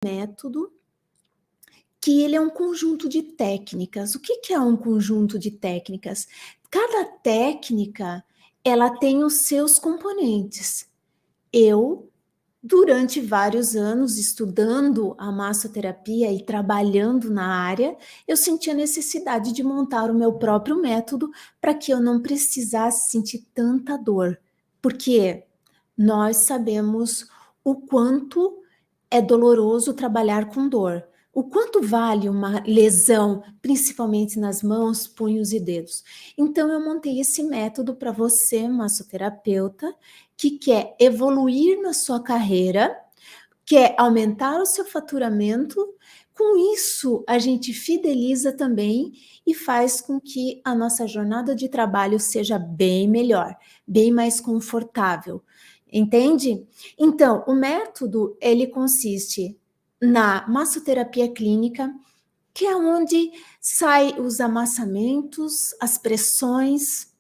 método que ele é um conjunto de técnicas. O que é um conjunto de técnicas? Cada técnica, ela tem os seus componentes. Durante vários anos, estudando a massoterapia e trabalhando na área, eu senti a necessidade de montar o meu próprio método para que eu não precisasse sentir tanta dor. Porque nós sabemos o quanto é doloroso trabalhar com dor. O quanto vale uma lesão, principalmente nas mãos, punhos e dedos. Então, eu montei esse método para você, massoterapeuta, que quer evoluir na sua carreira, quer aumentar o seu faturamento. Com isso, a gente fideliza também e faz com que a nossa jornada de trabalho seja bem melhor, bem mais confortável. Entende? Então, o método, ele consiste na massoterapia clínica, que é onde sai os amassamentos, as pressões,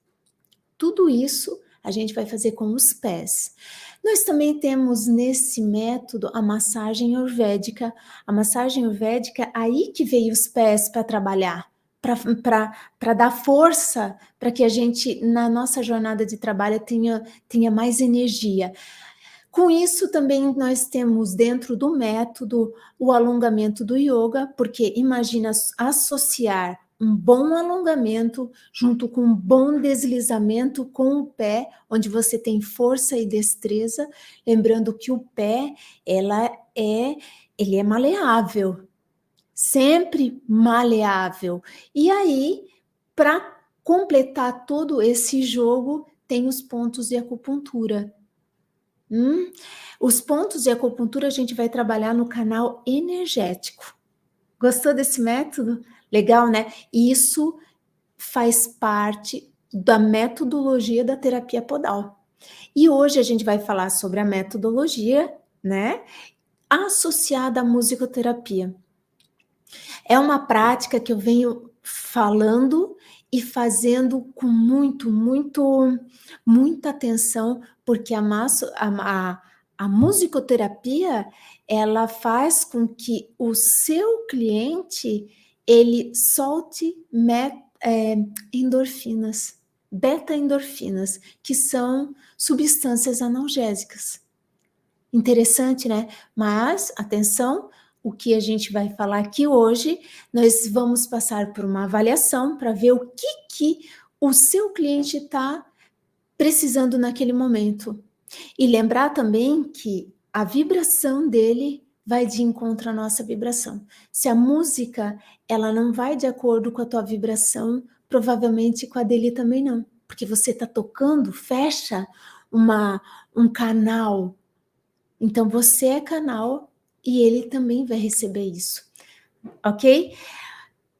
tudo isso a gente vai fazer com os pés. Nós também temos nesse método a massagem ayurvédica. A massagem ayurvédica, aí que veio os pés para trabalhar, para dar força, para que a gente, na nossa jornada de trabalho, tenha mais energia. Com isso, também nós temos dentro do método o alongamento do yoga, porque imagina associar um bom alongamento junto com um bom deslizamento com o pé, onde você tem força e destreza, lembrando que o pé, ele é maleável, sempre maleável. E aí, para completar todo esse jogo, tem os pontos de acupuntura. Os pontos de acupuntura a gente vai trabalhar no canal energético. Gostou desse método? Legal, né? Isso faz parte da metodologia da terapia podal. E hoje a gente vai falar sobre a metodologia, né? Associada à musicoterapia. É uma prática que eu venho falando e fazendo com muita atenção, porque a musicoterapia, ela faz com que o seu cliente, ele solte endorfinas, beta-endorfinas, que são substâncias analgésicas. Interessante, né? Mas, atenção, o que a gente vai falar aqui hoje, nós vamos passar por uma avaliação para ver o que o seu cliente está precisando naquele momento. E lembrar também que a vibração dele vai de encontro à nossa vibração. Se a música, ela não vai de acordo com a tua vibração, provavelmente com a dele também não. Porque você está tocando, fecha um canal. Então, você é canal e ele também vai receber isso, ok?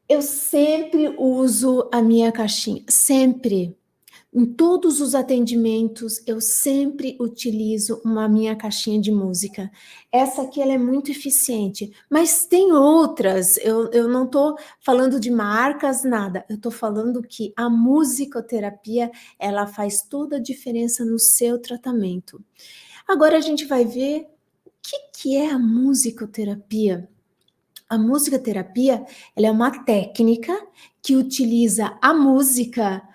Eu sempre uso a minha caixinha, sempre. Em todos os atendimentos, eu sempre utilizo uma minha caixinha de música. Essa aqui, ela é muito eficiente, mas tem outras. Eu não estou falando de marcas, nada. Eu estou falando que a musicoterapia, ela faz toda a diferença no seu tratamento. Agora a gente vai ver o que é a musicoterapia. A musicoterapia, ela é uma técnica que utiliza a música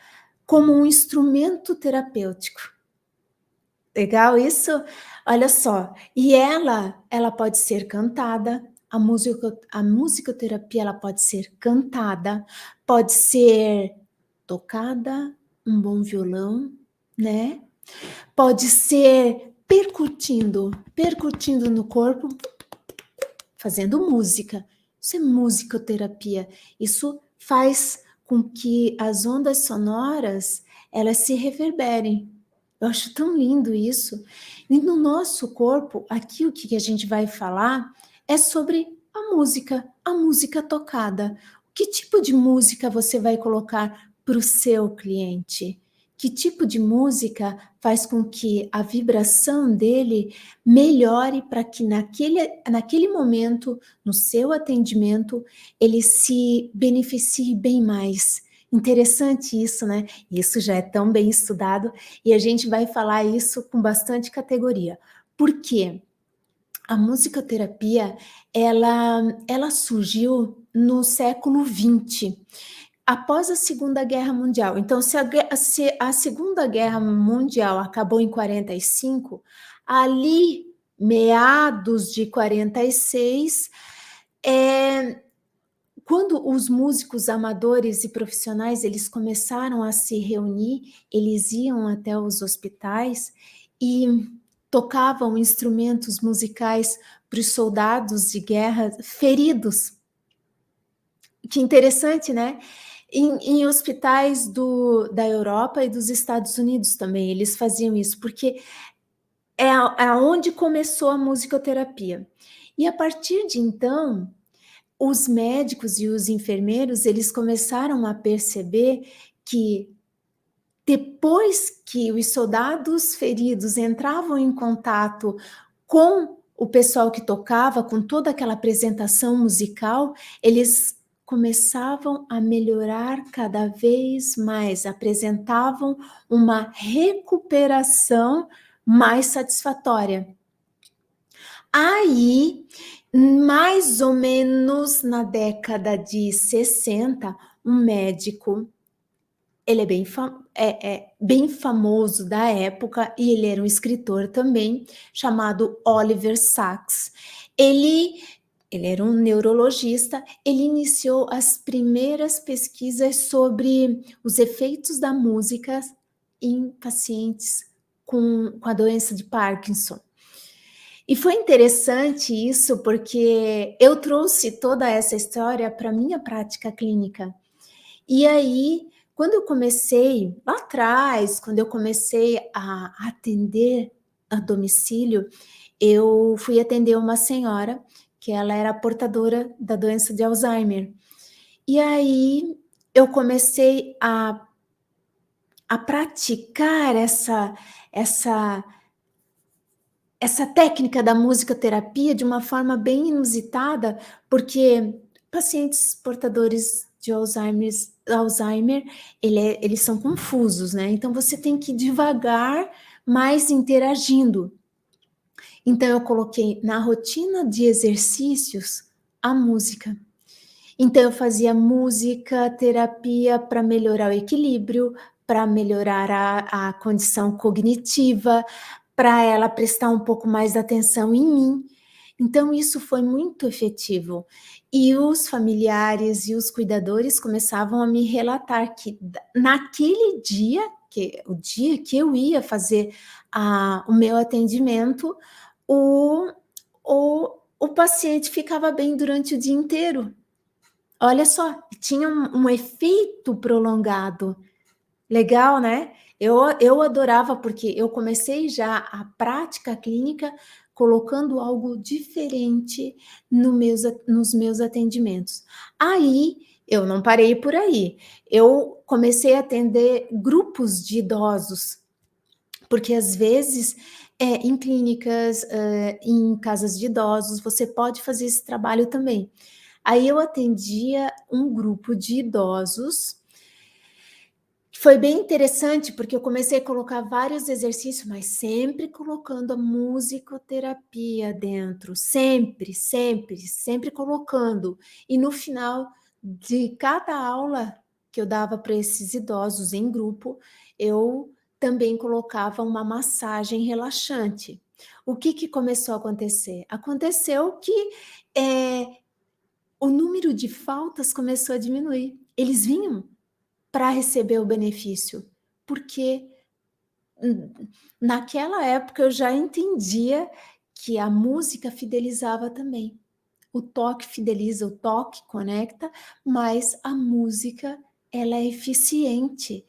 como um instrumento terapêutico. Legal isso? Olha só, e ela pode ser cantada, a musicoterapia ela pode ser cantada, pode ser tocada, um bom violão, né? Pode ser percutindo no corpo, fazendo música. Isso é musicoterapia. Isso faz com que as ondas sonoras, elas se reverberem. Eu acho tão lindo isso. E no nosso corpo, aqui o que a gente vai falar é sobre a música tocada. Que tipo de música você vai colocar para o seu cliente? Que tipo de música faz com que a vibração dele melhore para que naquele momento, no seu atendimento, ele se beneficie bem mais. Interessante isso, né? Isso já é tão bem estudado e a gente vai falar isso com bastante categoria. Por quê? A musicoterapia, ela surgiu no século XX, após a Segunda Guerra Mundial. Então, se a Segunda Guerra Mundial acabou em 45, ali, meados de 46, eh, quando os músicos amadores e profissionais, eles começaram a se reunir, eles iam até os hospitais e tocavam instrumentos musicais para os soldados de guerra feridos. Que interessante, né? Em hospitais da Europa e dos Estados Unidos também, eles faziam isso, porque é aonde começou a musicoterapia. E a partir de então, os médicos e os enfermeiros, eles começaram a perceber que depois que os soldados feridos entravam em contato com o pessoal que tocava, com toda aquela apresentação musical, eles começavam a melhorar cada vez mais, apresentavam uma recuperação mais satisfatória. Aí, mais ou menos na década de 60, um médico, ele é bem famoso da época e ele era um escritor também, chamado Oliver Sacks. Ele era um neurologista, ele iniciou as primeiras pesquisas sobre os efeitos da música em pacientes com a doença de Parkinson. E foi interessante isso, porque eu trouxe toda essa história para a minha prática clínica. E aí, quando eu comecei, lá atrás, quando eu comecei a atender a domicílio, eu fui atender uma senhora que ela era portadora da doença de Alzheimer. E aí, eu comecei a praticar essa técnica da musicoterapia de uma forma bem inusitada, porque pacientes portadores de Alzheimer, eles são confusos, né? Então você tem que ir devagar, mas interagindo. Então eu coloquei na rotina de exercícios a música. Então eu fazia música, terapia para melhorar o equilíbrio, para melhorar a condição cognitiva, para ela prestar um pouco mais atenção em mim. Então isso foi muito efetivo. E os familiares e os cuidadores começavam a me relatar que naquele dia, o dia que eu ia fazer o meu atendimento, o paciente ficava bem durante o dia inteiro. Olha só, tinha um efeito prolongado. Legal, né? Eu adorava, porque eu comecei já a prática clínica colocando algo diferente nos meus atendimentos. Aí, eu não parei por aí. Eu comecei a atender grupos de idosos, porque às vezes, em clínicas, em casas de idosos, você pode fazer esse trabalho também. Aí eu atendia um grupo de idosos. Foi bem interessante, porque eu comecei a colocar vários exercícios, mas sempre colocando a musicoterapia dentro, sempre, sempre, sempre colocando. E no final de cada aula que eu dava para esses idosos em grupo, eu também colocava uma massagem relaxante. O que começou a acontecer? Aconteceu que o número de faltas começou a diminuir. Eles vinham para receber o benefício, porque naquela época eu já entendia que a música fidelizava também. O toque fideliza, o toque conecta, mas a música, ela é eficiente,